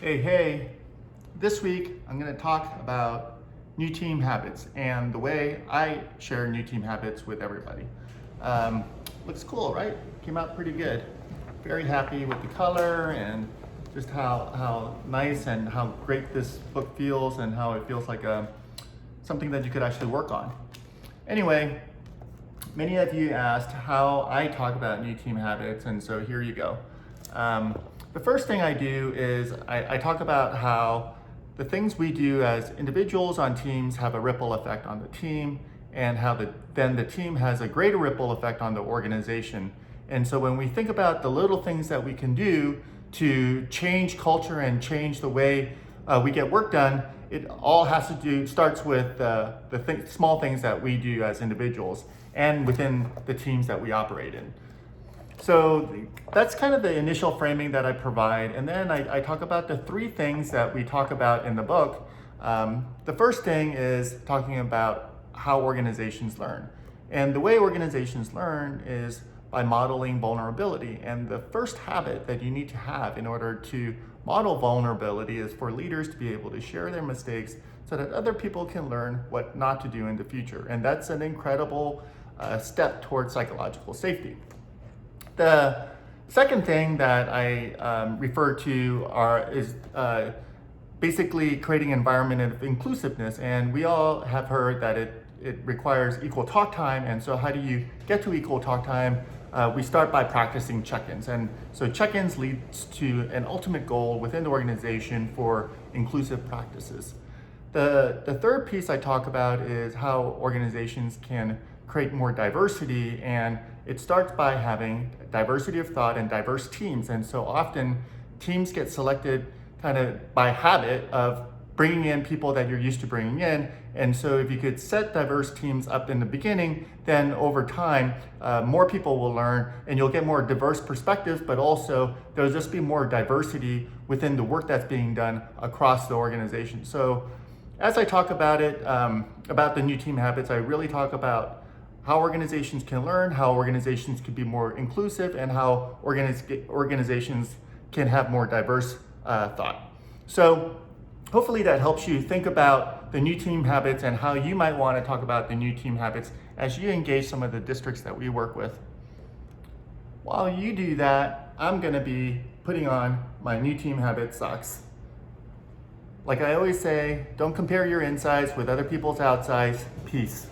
Hey, this week I'm going to talk about new team habits and the way I share new team habits with everybody. Looks cool, right? Came out pretty good. Very happy with the color and just how nice and how great this book feels and how it feels like something that you could actually work on. Anyway, many of you asked how I talk about new team habits, and so here you go. The first thing I do is I talk about how the things we do as individuals on teams have a ripple effect on the team, and how then the team has a greater ripple effect on the organization. And so when we think about the little things that we can do to change culture and change the way we get work done, it all starts with the small things that we do as individuals and within the teams that we operate in. So that's kind of the initial framing that I provide. And then I talk about the three things that we talk about in the book. The first thing is talking about how organizations learn. And the way organizations learn is by modeling vulnerability. And the first habit that you need to have in order to model vulnerability is for leaders to be able to share their mistakes so that other people can learn what not to do in the future. And that's an incredible step towards psychological safety. The second thing that I refer to is basically creating an environment of inclusiveness. And we all have heard that it requires equal talk time. And so how do you get to equal talk time? We start by practicing check-ins. And so check-ins leads to an ultimate goal within the organization for inclusive practices. The third piece I talk about is how organizations can create more diversity, and it starts by having diversity of thought and diverse teams. And so often teams get selected kind of by habit of bringing in people that you're used to bringing in. And so if you could set diverse teams up in the beginning, then over time, more people will learn and you'll get more diverse perspectives, but also there'll just be more diversity within the work that's being done across the organization. So as I talk about it, about the new team habits, I really talk about how organizations can learn, how organizations can be more inclusive, and how organizations can have more diverse thought. So hopefully that helps you think about the new team habits and how you might want to talk about the new team habits as you engage some of the districts that we work with. While you do that, I'm going to be putting on my new team habit socks. Like I always say, don't compare your insides with other people's outsides. Peace.